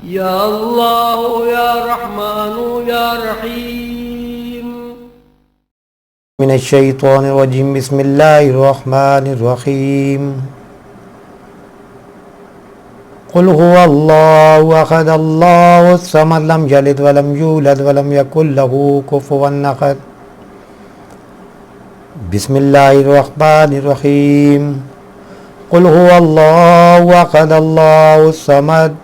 یا اللہ یا رحمان یا رحیم. من الشیطان الرجیم. بسم اللہ الرحمن الرحیم. قل هو اللہ احد اللہ الصمد لم یلد ولم یولد ولم یکن له کفوا احد. بسم اللہ الرحمن الرحیم. قل هو اللہ احد اللہ الصمد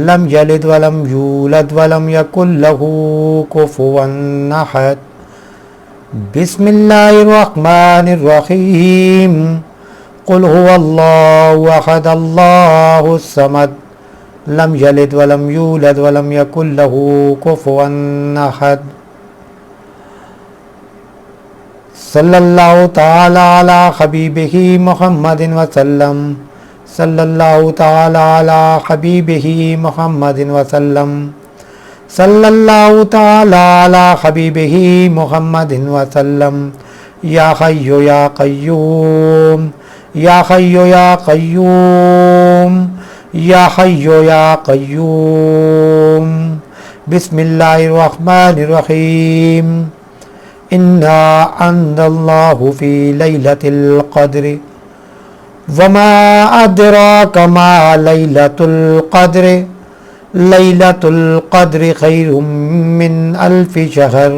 لم یلد ولم یولد ولم یکن له کفوا احد. بسم اللہ الرحمن الرحیم. قل هو اللہ احد اللہ الصمد لم یلد ولم یولد ولم یکن له کفوا احد. صلی اللہ تعالی علی حبیبہ محمد وسلم. صلی اللہ تعالی علی حبیبہ محمد وسلم. صلی اللہ تعالی علی حبیبہ محمد وسلم. یا حی یا قیوم یا حی یا قیوم یا حی یا قیوم. بسم اللہ الرحمن الرحیم. انا انزلناہ فی لیلۃ القدر وما ادراک ما لیلۃ القدر. لیلۃ القدر خیر من الف شہر.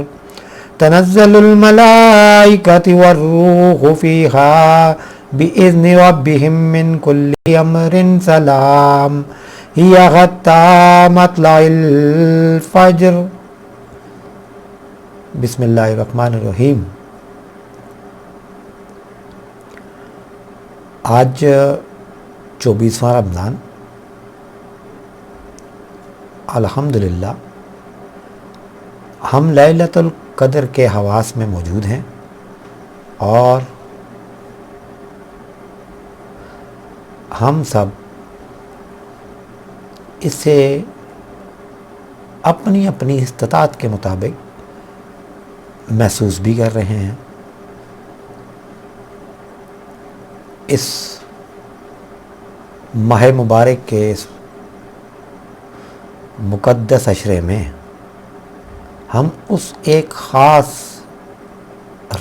تنزل الملائکۃ والروح فیہا بإذن ربهم من کل امر سلام ہی حتی مطلع الفجر. بسم اللہ الرحمن الرحیم. آج 24واں رمضان. الحمدللہ ہم لیلۃ القدر کے حواس میں موجود ہیں اور ہم سب اسے اپنی اپنی استطاعت کے مطابق محسوس بھی کر رہے ہیں. اس ماہ مبارک کے اس مقدس عشرے میں ہم اس ایک خاص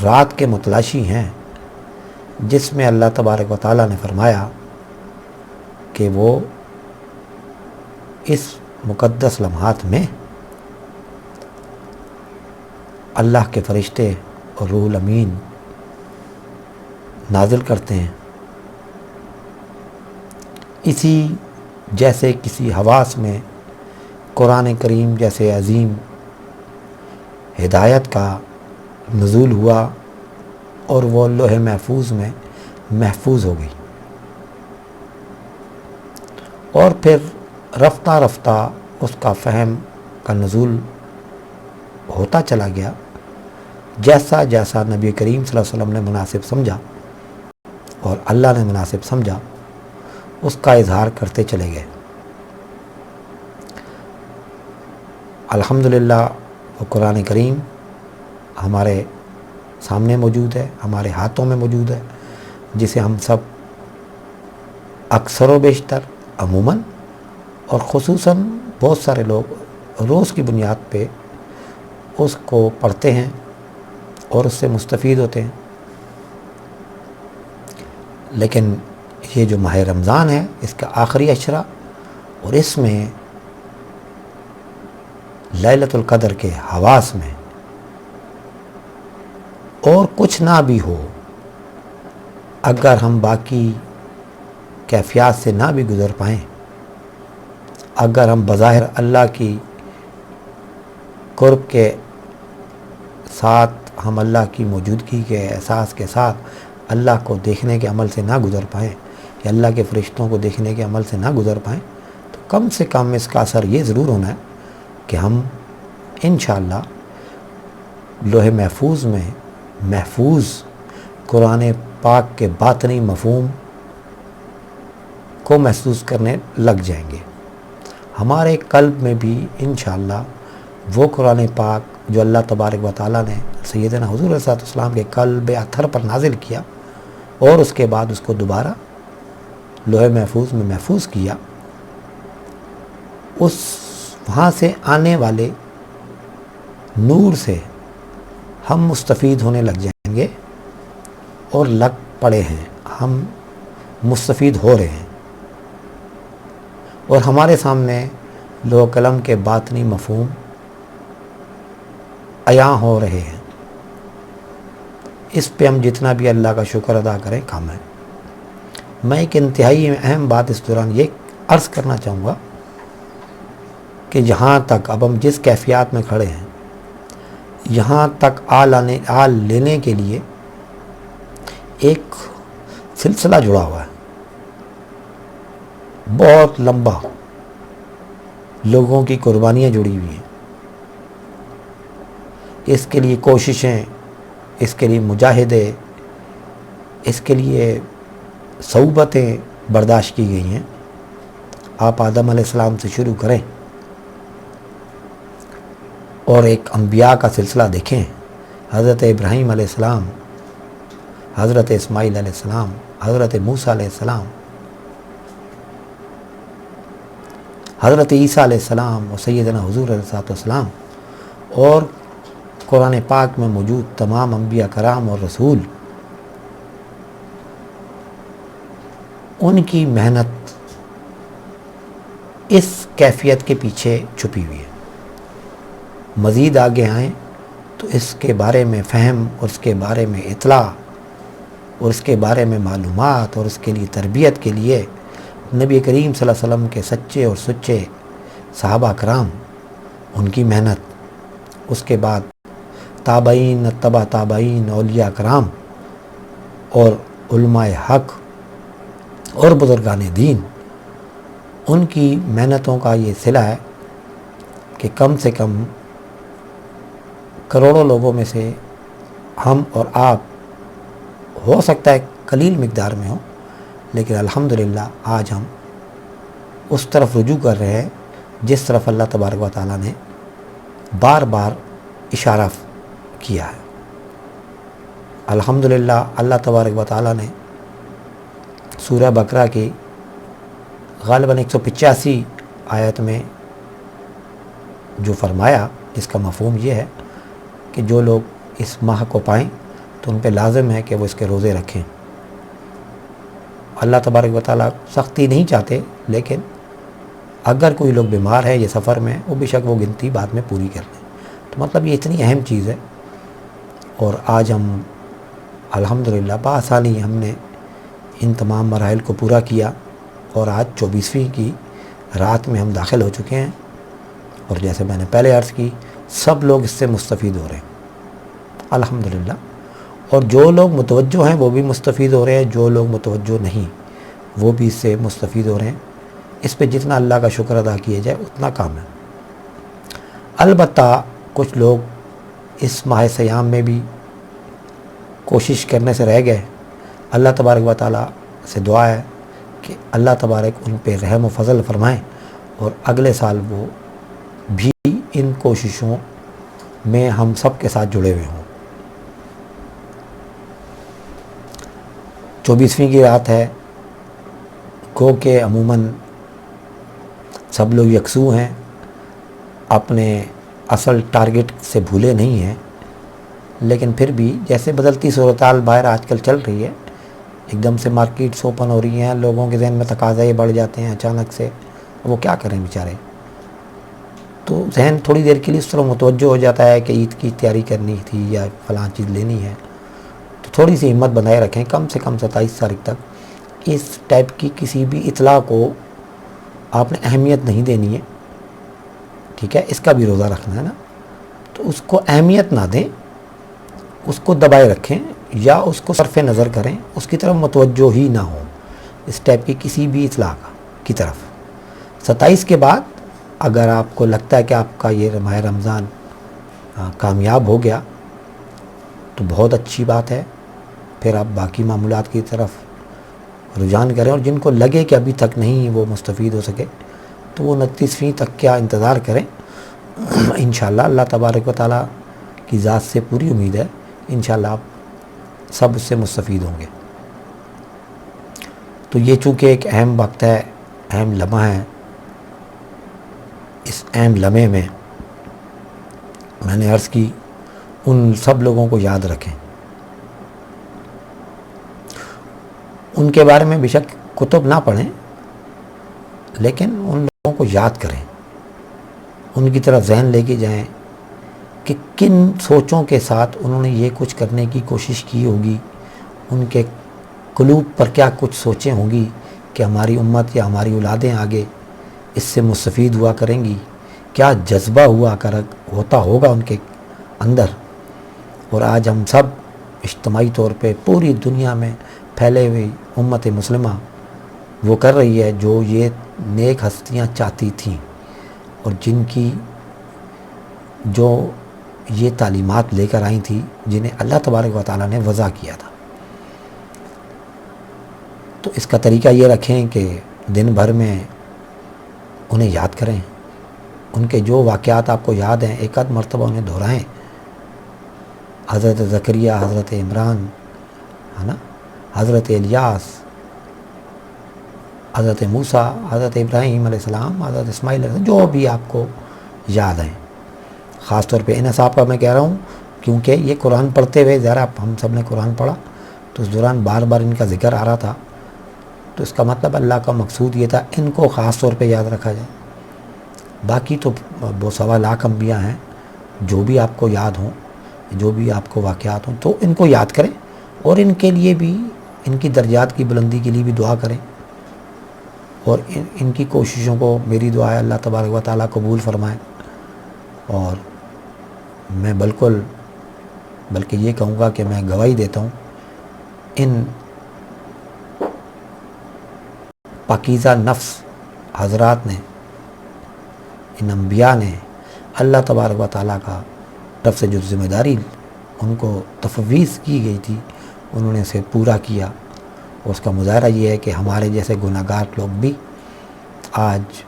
رات کے متلاشی ہیں جس میں اللہ تبارک و تعالیٰ نے فرمایا کہ وہ اس مقدس لمحات میں اللہ کے فرشتے اور روح الامین نازل کرتے ہیں. اسی جیسے کسی حواس میں قرآن کریم جیسے عظیم ہدایت کا نزول ہوا اور وہ لوح محفوظ میں محفوظ ہو گئی اور پھر رفتہ رفتہ اس کا فہم کا نزول ہوتا چلا گیا. جیسا جیسا نبی کریم صلی اللہ علیہ وسلم نے مناسب سمجھا اور اللہ نے مناسب سمجھا اس کا اظہار کرتے چلے گئے. الحمدللہ وہ قرآن کریم ہمارے سامنے موجود ہے، ہمارے ہاتھوں میں موجود ہے، جسے ہم سب اکثر و بیشتر عموماً اور خصوصاً بہت سارے لوگ روز کی بنیاد پہ اس کو پڑھتے ہیں اور اس سے مستفید ہوتے ہیں. لیکن یہ جو ماہ رمضان ہے اس کا آخری عشرہ اور اس میں لیلۃ القدر کے حواس میں اور کچھ نہ بھی ہو، اگر ہم باقی کیفیات سے نہ بھی گزر پائیں، اگر ہم بظاہر اللہ کی قرب کے ساتھ، ہم اللہ کی موجودگی کے احساس کے ساتھ اللہ کو دیکھنے کے عمل سے نہ گزر پائیں یا اللہ کے فرشتوں کو دیکھنے کے عمل سے نہ گزر پائیں، تو کم سے کم اس کا اثر یہ ضرور ہونا ہے کہ ہم انشاءاللہ لوح محفوظ میں محفوظ قرآن پاک کے باطنی مفہوم کو محسوس کرنے لگ جائیں گے. ہمارے قلب میں بھی انشاءاللہ وہ قرآن پاک جو اللہ تبارک و تعالیٰ نے سیدنا حضور علیہ السلام کے قلب اطہر پر نازل کیا اور اس کے بعد اس کو دوبارہ لوح محفوظ میں محفوظ کیا، اس وہاں سے آنے والے نور سے ہم مستفید ہونے لگ جائیں گے، اور لگ پڑے ہیں، ہم مستفید ہو رہے ہیں، اور ہمارے سامنے لوح قلم کے باطنی مفہوم عیاں ہو رہے ہیں۔ اس پہ ہم جتنا بھی اللہ کا شکر ادا کریں کم ہے۔ میں ایک انتہائی اہم بات اس دوران یہ عرض کرنا چاہوں گا کہ جہاں تک اب ہم جس کیفیات میں کھڑے ہیں، یہاں تک آل لینے کے لیے ایک سلسلہ جڑا ہوا ہے، بہت لمبا، لوگوں کی قربانیاں جڑی ہوئی ہیں، اس کے لیے کوششیں، اس کے لیے مجاہدے، اس کے لیے صعوبتیں برداشت کی گئی ہیں۔ آپ آدم علیہ السلام سے شروع کریں اور ایک انبیاء کا سلسلہ دیکھیں، حضرت ابراہیم علیہ السلام، حضرت اسماعیل علیہ السلام، حضرت موسیٰ علیہ السلام، حضرت عیسیٰ علیہ السلام اور سیدنا حضور علیہ السلام، اور قرآن پاک میں موجود تمام انبیاء کرام اور رسول، ان کی محنت اس کیفیت کے پیچھے چھپی ہوئی ہے۔ مزید آگے آئیں تو اس کے بارے میں فہم اور اس کے بارے میں اطلاع اور اس کے بارے میں معلومات اور اس کے لیے تربیت کے لیے نبی کریم صلی اللہ علیہ وسلم کے سچے اور سچے صحابہ کرام، ان کی محنت، اس کے بعد تابعین، تبع تابعین، اولیاء کرام اور علماء حق اور بزرگان دین، ان کی محنتوں کا یہ صلہ ہے کہ کم سے کم کروڑوں لوگوں میں سے ہم اور آپ، ہو سکتا ہے قلیل مقدار میں ہوں، لیکن الحمدللہ آج ہم اس طرف رجوع کر رہے ہیں جس طرف اللہ تبارک و تعالیٰ نے بار بار اشارہ کیا ہے۔ الحمدللہ اللہ تبارک و تعالیٰ نے سورہ بقرہ کی غالباً 185 آیت میں جو فرمایا، جس کا مفہوم یہ ہے کہ جو لوگ اس ماہ کو پائیں تو ان پہ لازم ہے کہ وہ اس کے روزے رکھیں۔ اللہ تبارک و تعالیٰ سختی نہیں چاہتے، لیکن اگر کوئی لوگ بیمار ہے یا سفر میں، وہ بے شک وہ گنتی بعد میں پوری کر لیں۔ تو مطلب یہ اتنی اہم چیز ہے، اور آج ہم الحمدللہ بآسانی ہم نے ان تمام مراحل کو پورا کیا، اور آج 24ویں کی رات میں ہم داخل ہو چکے ہیں، اور جیسے میں نے پہلے عرض کی، سب لوگ اس سے مستفید ہو رہے ہیں الحمدللہ، اور جو لوگ متوجہ ہیں وہ بھی مستفید ہو رہے ہیں، جو لوگ متوجہ نہیں وہ بھی اس سے مستفید ہو رہے ہیں۔ اس پہ جتنا اللہ کا شکر ادا کیا جائے اتنا کام ہے۔ البتہ کچھ لوگ اس ماہ سیام میں بھی کوشش کرنے سے رہ گئے۔ اللہ تبارک و تعالیٰ سے دعا ہے کہ اللہ تبارک ان پہ رحم و فضل فرمائیں، اور اگلے سال وہ بھی ان کوششوں میں ہم سب کے ساتھ جڑے ہوئے ہوں۔ 24ویں کی رات ہے، گو کہ عموماً سب لوگ یکسو ہیں، اپنے اصل ٹارگٹ سے بھولے نہیں ہیں، لیکن پھر بھی جیسے بدلتی صورتحال باہر آج کل چل رہی ہے، ایک دم سے مارکیٹس اوپن ہو رہی ہیں، لوگوں کے ذہن میں تقاضے بڑھ جاتے ہیں اچانک سے، وہ کیا کریں بیچارے، تو ذہن تھوڑی دیر کے لیے اس طرح متوجہ ہو جاتا ہے کہ عید کی تیاری کرنی تھی یا فلاں چیز لینی ہے، تو تھوڑی سی ہمت بنائے رکھیں۔ کم سے کم 27 تاریخ تک اس ٹائپ کی کسی بھی اطلاع کو آپ نے اہمیت نہیں دینی ہے، ٹھیک ہے؟ اس کا بھی روزہ رکھنا ہے نا، تو اس کو اہمیت نہ دیں، اس کو دبائے رکھیں یا اس کو صرف نظر کریں، اس کی طرف متوجہ ہی نہ ہوں اس ٹائپ کی کسی بھی اطلاع کی طرف۔ 27 کے بعد اگر آپ کو لگتا ہے کہ آپ کا یہ ماہ رمضان کامیاب ہو گیا تو بہت اچھی بات ہے، پھر آپ باقی معمولات کی طرف رجحان کریں، اور جن کو لگے کہ ابھی تک نہیں وہ مستفید ہو سکے تو وہ 29ویں تک کیا انتظار کریں۔ انشاءاللہ اللہ تبارک و تعالیٰ کی ذات سے پوری امید ہے، انشاءاللہ آپ سب اس سے مستفید ہوں گے۔ تو یہ چونکہ ایک اہم وقت ہے، اہم لمحہ ہے، اس اہم لمحے میں میں نے عرض کی ان سب لوگوں کو یاد رکھیں، ان کے بارے میں بے شک کتب نہ پڑھیں، لیکن ان لوگوں کو یاد کریں، ان کی طرف ذہن لے کے جائیں کہ کن سوچوں کے ساتھ انہوں نے یہ کچھ کرنے کی کوشش کی ہوگی، ان کے قلوب پر کیا کچھ سوچیں ہوں گی کہ ہماری امت یا ہماری اولادیں آگے اس سے مستفید ہوا کریں گی، کیا جذبہ ہوتا ہوگا ان کے اندر۔ اور آج ہم سب اجتماعی طور پہ پوری دنیا میں پھیلے ہوئی امت مسلمہ وہ کر رہی ہے جو یہ نیک ہستیاں چاہتی تھیں اور جن کی جو یہ تعلیمات لے کر آئی تھی، جنہیں اللہ تبارک و تعالیٰ نے وضع کیا تھا۔ تو اس کا طریقہ یہ رکھیں کہ دن بھر میں انہیں یاد کریں، ان کے جو واقعات آپ کو یاد ہیں ایک آدھ مرتبہ انہیں دہرائیں، حضرت زکریہ، حضرت عمران، ہے نا، حضرت الیاس، حضرت موسیٰ، حضرت ابراہیم علیہ السلام، حضرت اسماعیل علیہ السلام، جو بھی آپ کو یاد ہیں۔ خاص طور پہ ان صاحب کا میں کہہ رہا ہوں کیونکہ یہ قرآن پڑھتے ہوئے ذرا ہم سب نے قرآن پڑھا تو اس دوران بار بار ان کا ذکر آ رہا تھا، تو اس کا مطلب اللہ کا مقصود یہ تھا ان کو خاص طور پہ یاد رکھا جائے۔ باقی تو وہ 1.25 لاکھ انبیاء ہیں، جو بھی آپ کو یاد ہوں، جو بھی آپ کو واقعات ہوں تو ان کو یاد کریں اور ان کے لیے بھی، ان کی درجات کی بلندی کے لیے بھی دعا کریں، اور ان کی کوششوں کو میری دعا ہے اللہ تبارک و تعالیٰ قبول فرمائے۔ اور میں بلکہ یہ کہوں گا کہ میں گواہی دیتا ہوں ان پاکیزہ نفس حضرات نے، ان انبیاء نے اللہ تبارک و تعالیٰ کا طرف سے جو ذمہ داری ان کو تفویض کی گئی تھی انہوں نے اسے پورا کیا، اور اس کا مظاہرہ یہ ہے کہ ہمارے جیسے گناہ گار لوگ بھی آج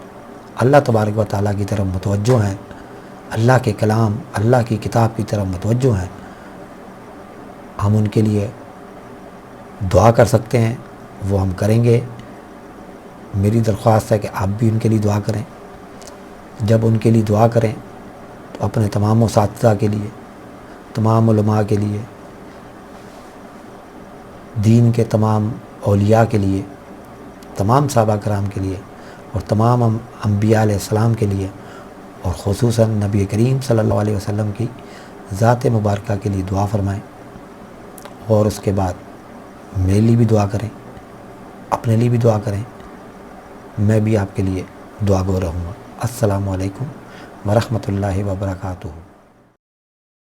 اللہ تبارک و تعالیٰ کی طرف متوجہ ہیں، اللہ کے کلام، اللہ کی کتاب کی طرف متوجہ ہیں۔ ہم ان کے لیے دعا کر سکتے ہیں، وہ ہم کریں گے۔ میری درخواست ہے کہ آپ بھی ان کے لیے دعا کریں۔ جب ان کے لیے دعا کریں تو اپنے تمام اساتذہ کے لیے، تمام علماء کے لیے، دین کے تمام اولیاء کے لیے، تمام صحابہ کرام کے لیے، اور تمام انبیاء علیہ السلام کے لیے، اور خصوصاً نبی کریم صلی اللہ علیہ وسلم کی ذات مبارکہ کے لیے دعا فرمائیں، اور اس کے بعد میرے لیے بھی دعا کریں، اپنے لیے بھی دعا کریں، میں بھی آپ کے لیے دعا گو رہوں گا۔ السلام علیکم ورحمۃ اللہ وبرکاتہ۔